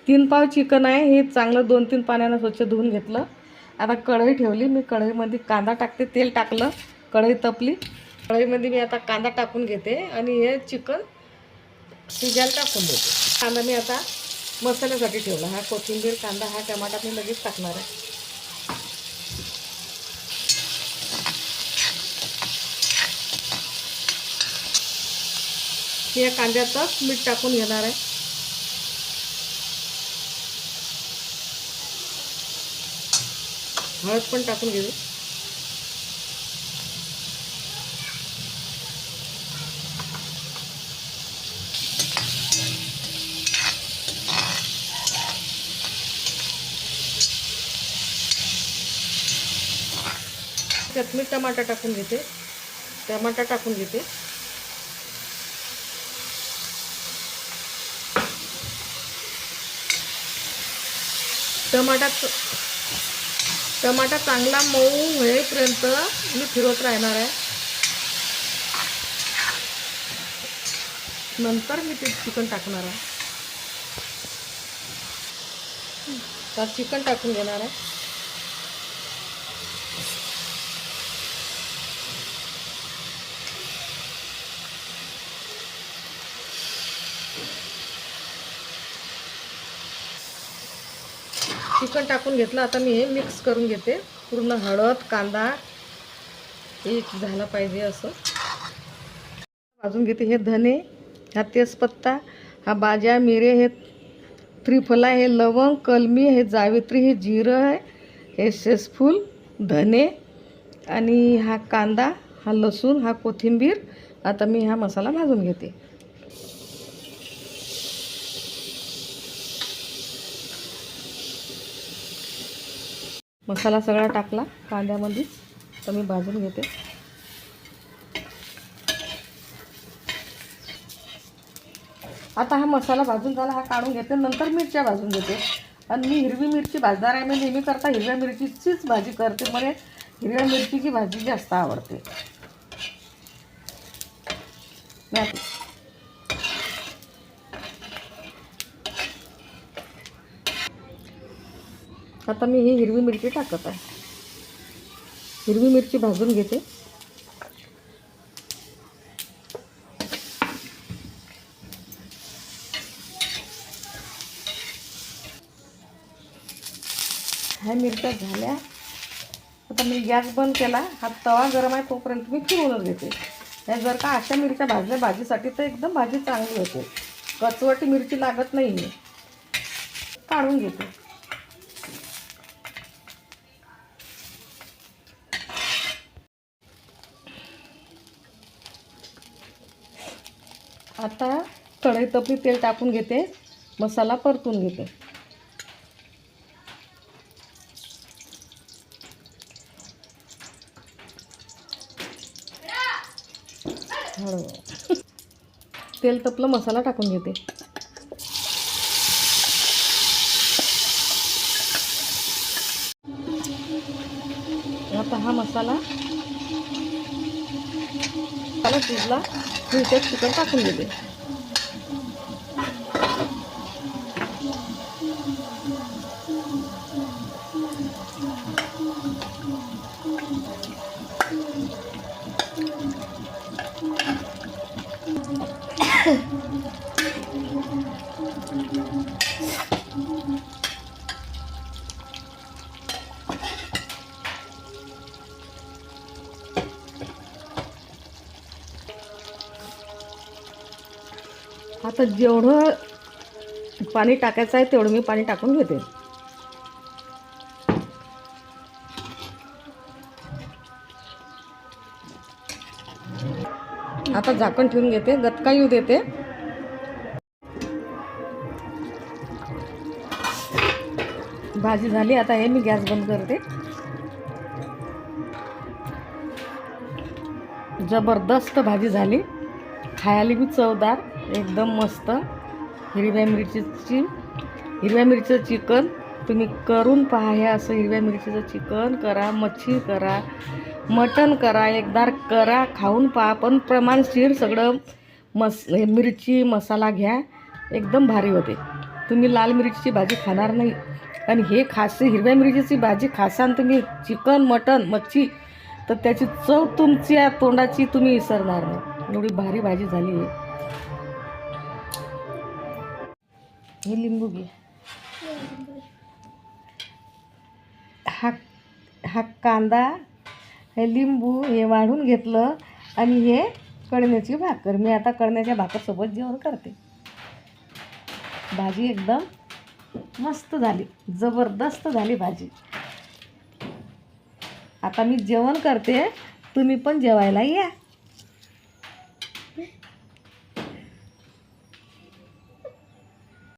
3 पाव चिकन आहे. हे चांगलं 2-3 पाण्यानं स्वच्छ धुवून घेतलं. आता कढई ठेवली. मी कढईमध्ये कांदा टाकते. तेल टाकलं. कढई तपली. कढईमध्ये मी आता कांदा टाकून घेते आणि हे चिकन शिजायला टाकून देते. कांदा मी आता मसाल्यासाठी ठेवला. हा कोथिंबीर, कांदा, हा टमाटा मी लगेच टाकणार आहे. या कांद्यातच मीठ टाकून घेणार आहे. हळद पण टाकून घेऊ. त्यात मी टमाटा टाकून घेते. टमाटा टाकून घेते. टमाटा चांगला मऊ होईपर्यंत मी फिरवत राहणार आहे. नंतर मी ते चिकन टाकणार आहे. तर चिकन टाकून घेणार आहे. चिकन टाकून घेतलं. आता मी हे मिक्स करून घेते. पूर्ण हळद, कांदा एक झाला पाहिजे असं भाजून घेते. हे धने, हा तेजपत्ता, हा बाजा, मिरे, हे त्रिफला, हे लवंग, कलमी, हे जावित्री, हे जिरं आहे, हे शेषफूल, धने आणि हा कांदा, हा लसूण, हा कोथिंबीर. आता मी हा मसाला भाजून घेते. मसाला सगळा टाकला कांद्यामध्ये. तर मी भाजून घेते. आता हा मसाला भाजून झाला. हा काढून घेते. नंतर मिरच्या भाजून घेते. आणि मी हिरवी मिरची भाजणार आहे. मी नेहमी करता हिरव्या मिरचीचीच भाजी करते. मला हिरव्या मिरचीची भाजी जास्त आवडते. आता मी ही हिरवी मिरची टाकत आहे. हिरवी मिरची भाजून घेते. ह्या मिरच्या झाल्या. आता मी गॅस बंद केला. हा तवा गरम आहे तोपर्यंत मी फिरवूनच घेते. ह्या जर का अशा मिरच्या भाजल्या भाजीसाठी तर एकदम भाजी चांगली होते. कचवटी मिरची लागत नाही. काढून घेते. आता कढई तपली. तेल टाकून घेते. मसाला परतून घेते. तेल तपलं. मसाला टाकून घेते. आता हा मसाला शिजला. मी त्यात चिकन टाकून घेते. आता जेवढं पाणी टाकायचं आहे तेवढं मी पाणी टाकून घेते. आता झाकण ठेवून घेते. गटका येऊ देते. भाजी झाली. आता हे मी गॅस बंद करते. जबरदस्त भाजी झाली. खायला बी चवदार, एकदम मस्त. हिरव्या मिरचीचं चिकन तुम्ही करून पहा. हे असं हिरव्या मिरचीचं चिकन करा, मच्छी करा, मटण करा, एकदा करा, खाऊन पहा. पण प्रमाणशीर सगळं मिरची मसाला घ्या. एकदम भारी होते. तुम्ही लाल मिरचीची भाजी खाणार नाही आणि हे खासे हिरव्या मिरचीची भाजी खासान तुम्ही चिकन मटन मच्छी तर त्याची चव तुमच्या तोंडाची तुम्ही विसरणार नाही. एवढी भारी भाजी झाली आहे. हे लिंबू घे. हा कांदा हे लिंबू हे वाढून घेतलं आणि हे कणण्याची भाकर. मी आता कणण्याच्या भाकरसोबत जेवण करते. भाजी एकदम मस्त झाली, जबरदस्त झाली भाजी. आता मी जेवण करते, तुम्ही पण जेवायला या.